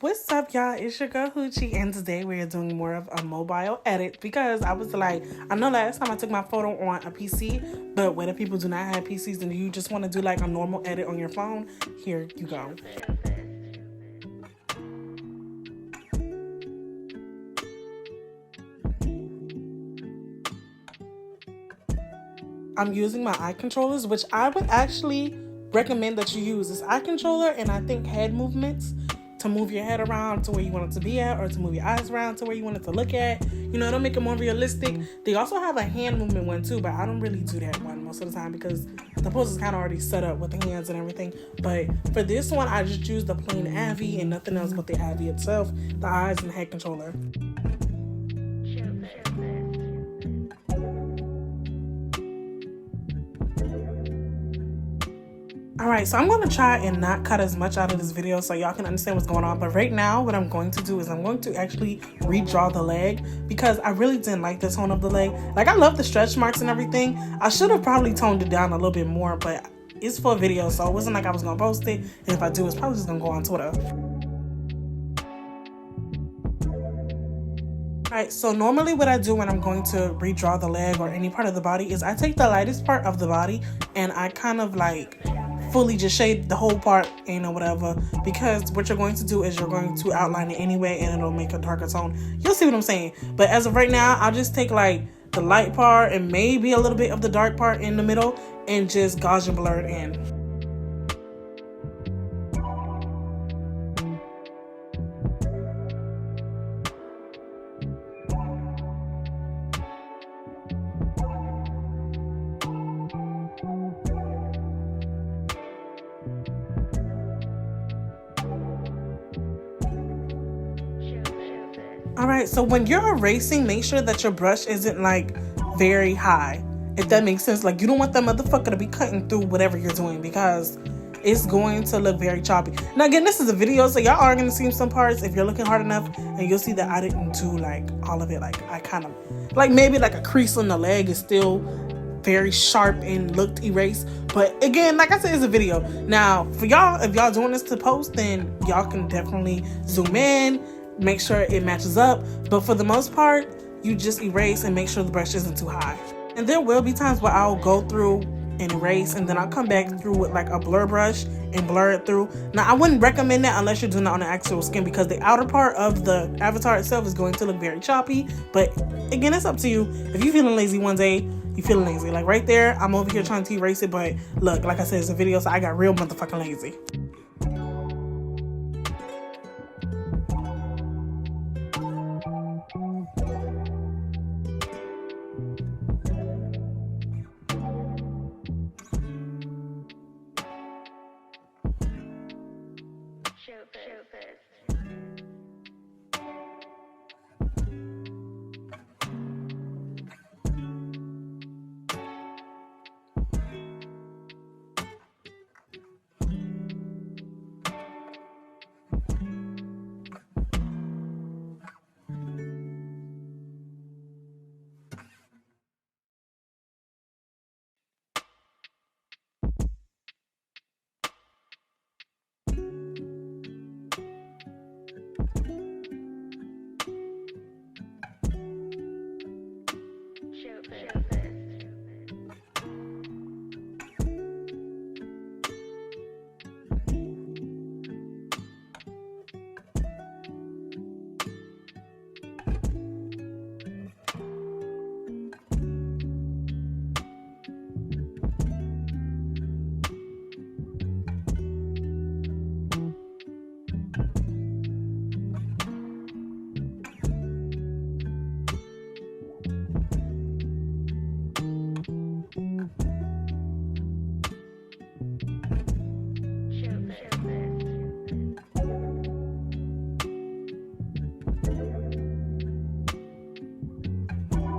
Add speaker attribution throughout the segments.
Speaker 1: What's up, y'all? It's your girl 𝗀𝗧, and today we are doing more of a mobile edit because I was like, I know last time I took my photo on a PC, but whether people do not have PCs and you just want to do like a normal edit on your phone, here you go. I'm using my eye controllers, which I would actually recommend that you use. This eye controller and I think head movements to move your head around to where you want it to be at, or to move your eyes around to where you want it to look at. You know, it'll make it more realistic. They also have a hand movement one too, but I don't really do that one most of the time because the pose is kind of already set up with the hands and everything. But for this one, I just use the plain 𝗵𝗲 and nothing else but the 𝗵𝗲 itself, the eyes and the head controller. Alright, so I'm going to try and not cut as much out of this video so y'all can understand what's going on. But right now, what I'm going to do is I'm going to actually redraw the leg because I really didn't like the tone of the leg. Like, I love the stretch marks and everything. I should have probably toned it down a little bit more, but it's for a video, so it wasn't like I was going to post it. And if I do, it's probably just going to go on Twitter. Alright, so normally what I do when I'm going to redraw the leg or any part of the body is I take the lightest part of the body and I kind of like fully just shade the whole part, you know, whatever, because what you're going to do is you're going to outline it anyway and it'll make a darker tone. You'll see what I'm saying. But as of right now, I'll just take like the light part and maybe a little bit of the dark part in the middle and just Gaussian blur it in. Alright, so when you're erasing, make sure that your brush isn't like very high, if that makes sense. Like, you don't want that motherfucker to be cutting through whatever you're doing because it's going to look very choppy. Now again, this is a video, so y'all are going to see some parts if you're looking hard enough, and you'll see that I didn't do like all of it. Like, I kind of like maybe like a crease on the leg is still very sharp and looked erased, but again, like I said, it's a video. Now for y'all, if y'all doing this to post, then y'all can definitely zoom in, make sure it matches up, but for the most part, you just erase and make sure the brush isn't too high. And there will be times where I'll go through and erase, and then I'll come back through with like a blur brush and blur it through. Now I wouldn't recommend that unless you're doing it on the actual skin, because the outer part of the avatar itself is going to look very choppy. But again, it's up to you. If you're feeling lazy one day, you feeling lazy. Like right there, I'm over here trying to erase it, but look, like I said, it's a video, so I got real motherfucking lazy.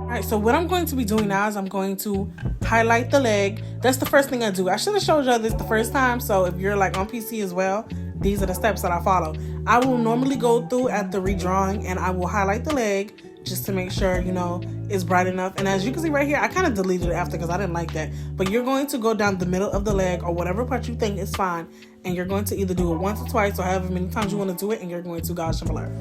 Speaker 1: Alright, so what I'm going to be doing now is I'm going to highlight the leg. That's the first thing I do. I should have showed y'all this the first time, so if you're like on PC as well, these are the steps that I follow. I will normally go through at the redrawing and I will highlight the leg. just to make sure, you know, it's bright enough. And as you can see right here, I kind of deleted it after because I didn't like that. But you're going to go down the middle of the leg or whatever part you think is fine. And you're going to either do it once or twice or however many times you want to do it. And you're going to gouge and blur.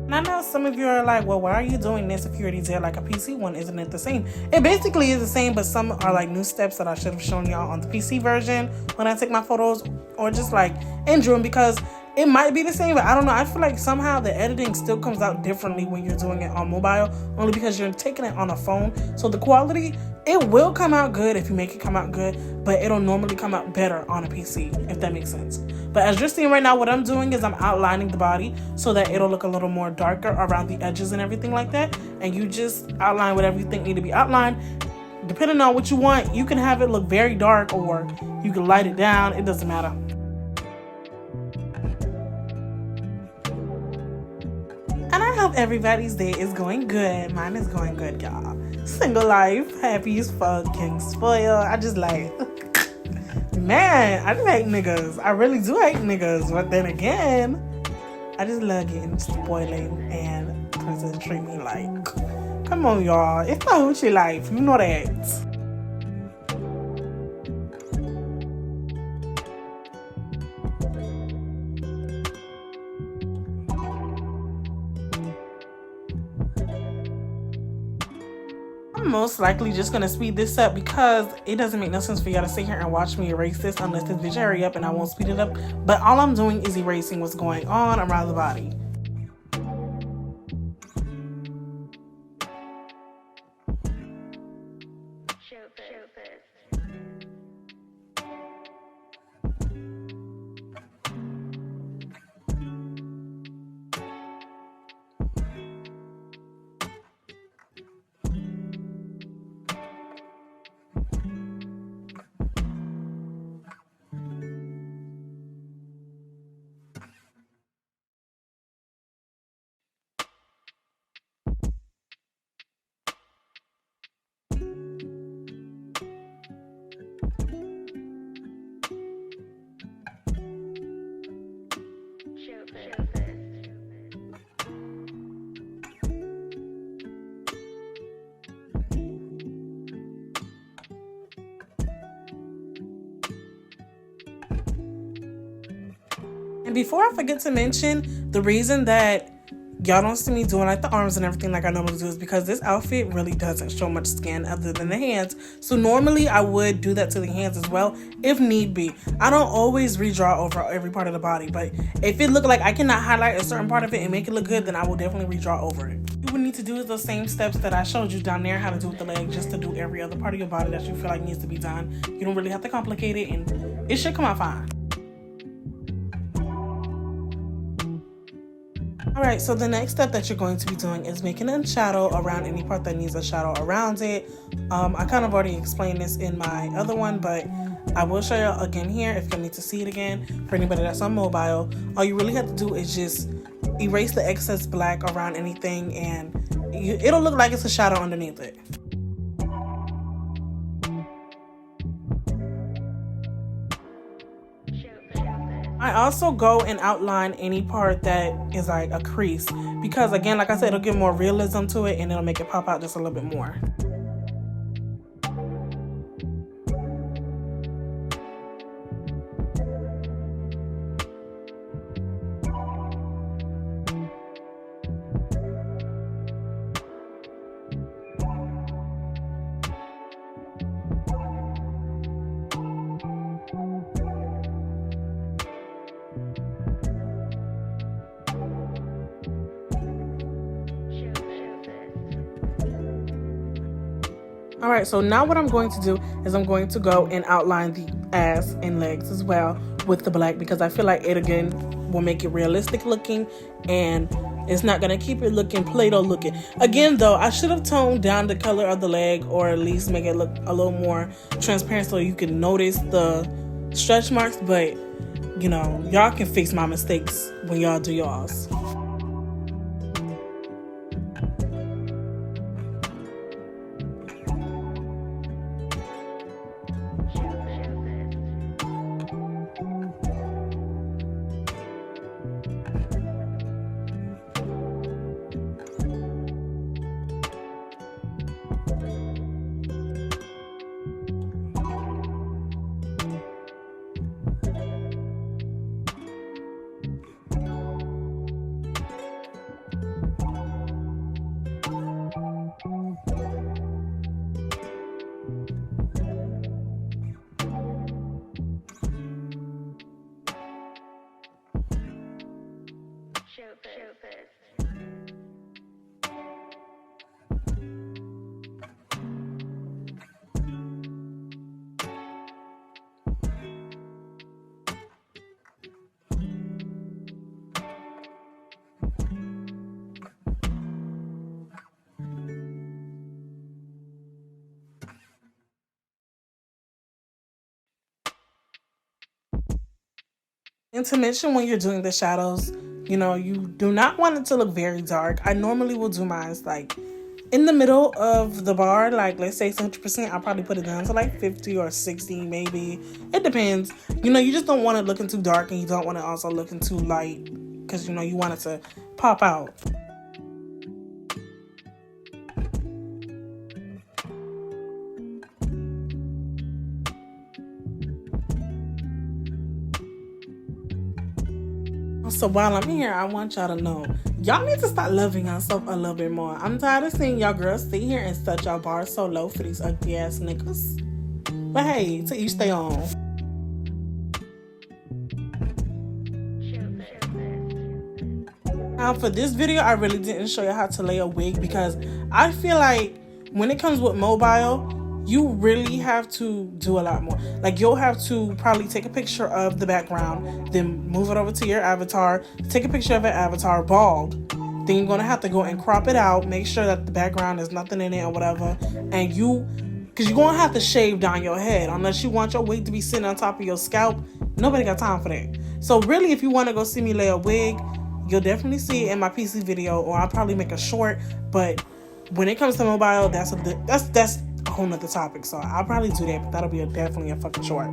Speaker 1: And I know some of you are like, well, why are you doing this if you already did like a PC one? Isn't it the same? It basically is the same, but some are like new steps that I should have shown y'all on the PC version when I take my photos, or just like in June, because it might be the same, but I don't know. I feel like somehow the editing still comes out differently when you're doing it on mobile, only because you're taking it on a phone. So the quality, it will come out good if you make it come out good, but it'll normally come out better on a PC, if that makes sense. But as you're seeing right now, what I'm doing is I'm outlining the body so that it'll look a little more darker around the edges and everything like that. And you just outline whatever you think need to be outlined. Depending on what you want, you can have it look very dark or you can light it down. It doesn't matter. And I hope everybody's day is going good. Mine is going good, y'all. Single life, happy as fuck, king spoiled. I just like, man, I just hate niggas. I really do hate niggas. But then again, I just love getting spoiling and person treat me like, come on, y'all. It's not 𝗁𝗖 life. You know that. I'm most likely just gonna speed this up because it doesn't make no sense for y'all to sit here and watch me erase this unless this bitch hurry up, and I won't speed it up. But all I'm doing is erasing what's going on around the body. And before I forget to mention, the reason that y'all don't see me doing like the arms and everything like I normally do is because this outfit really doesn't show much skin other than the hands. So normally I would do that to the hands as well if need be. I don't always redraw over every part of the body, but if it look like I cannot highlight a certain part of it and make it look good, then I will definitely redraw over it. You would need to do those same steps that I showed you down there how to do with the leg, just to do every other part of your body that you feel like needs to be done. You don't really have to complicate it, and it should come out fine. Alright, so the next step that you're going to be doing is making a shadow around any part that needs a shadow around it. I kind of already explained this in my other one, but I will show you again here if you need to see it again. For anybody that's on mobile, all you really have to do is just erase the excess black around anything, and it'll look like it's a shadow underneath it. I also go and outline any part that is like a crease because, again, like I said, it'll give more realism to it and it'll make it pop out just a little bit more. Alright, so now what I'm going to do is I'm going to go and outline the ass and legs as well with the black, because I feel like it again will make it realistic looking and it's not going to keep it looking Play-Doh looking. Again though, I should have toned down the color of the leg, or at least make it look a little more transparent so you can notice the stretch marks, but you know, y'all can fix my mistakes when y'all do y'all's. And to mention when you're doing the shadows, you know, you do not want it to look very dark. I normally will do mine like in the middle of the bar, like let's say it's 100%, I'll probably put it down to like 50 or 60 maybe. It depends. You know, you just don't want it looking too dark and you don't want it also looking too light because, you know, you want it to pop out. So while I'm here, I want y'all to know, y'all need to start loving yourself a little bit more. I'm tired of seeing y'all girls sit here and set y'all bars so low for these ugly ass niggas. But hey, to each their own. Now for this video, I really didn't show you how to lay a wig because I feel like when it comes with mobile, you really have to do a lot more. Like you'll have to probably take a picture of the background, then move it over to your avatar, take a picture of an avatar bald. Then you're gonna have to go and crop it out, make sure that the background is nothing in it or whatever. And because you're gonna have to shave down your head unless you want your wig to be sitting on top of your scalp. Nobody got time for that. So really, if you wanna go see me lay a wig, you'll definitely see it in my PC video, or I'll probably make a short. But when it comes to mobile, that's a whole nother topic, so I'll probably do that, but that'll be definitely a fucking short.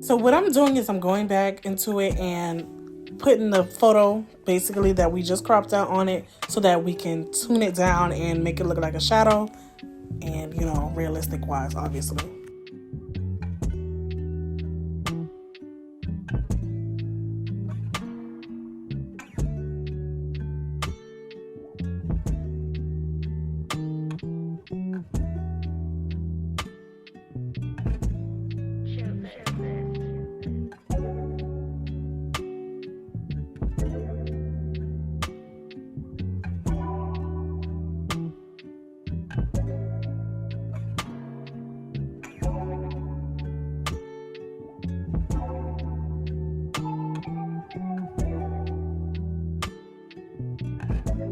Speaker 1: So what I'm doing is I'm going back into it and putting the photo basically that we just cropped out on it so that we can tune it down and make it look like a shadow and, you know, realistic wise, obviously.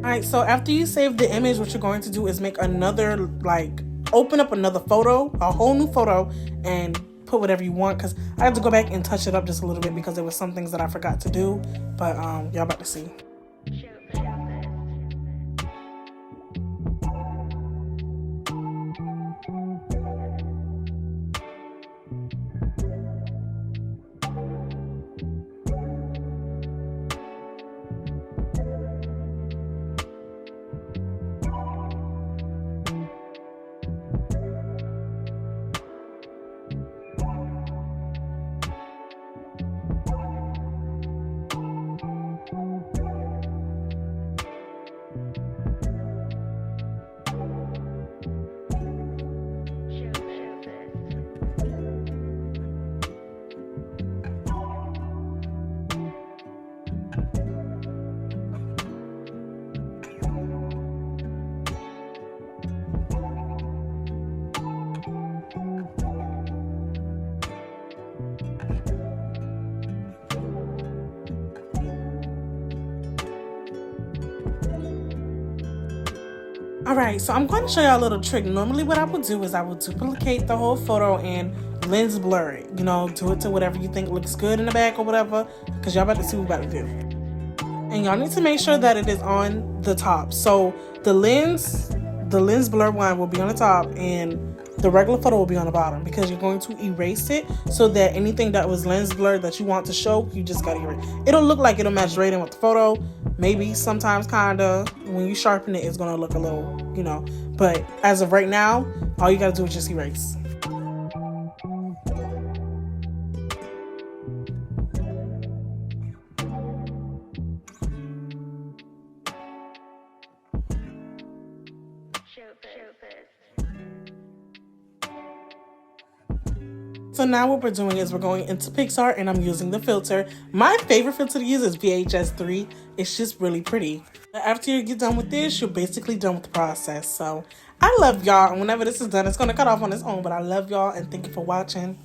Speaker 1: Alright, so after you save the image, what you're going to do is make another, like, open up another photo, a whole new photo, and put whatever you want, because I had to go back and touch it up just a little bit because there was some things that I forgot to do, but y'all about to see. Alright, so I'm going to show y'all a little trick. Normally what I would do is I would duplicate the whole photo and lens blur it. You know, do it to whatever you think looks good in the back or whatever, because y'all about to see what we're about to do. And y'all need to make sure that it is on the top. So the lens blur one will be on the top and the regular photo will be on the bottom, because you're going to erase it so that anything that was lens blurred that you want to show, you just gotta erase. It'll look like it'll match right in with the photo. Maybe sometimes kinda when you sharpen it, it's gonna look a little, you know. But as of right now, all you gotta do is just erase. So now what we're doing is we're going into Pixar and I'm using the filter. My favorite filter to use is VHS 3. It's just really pretty. After you get done with this, you're basically done with the process. So I love y'all, and whenever this is done, it's going to cut off on its own, but I love y'all and thank you for watching.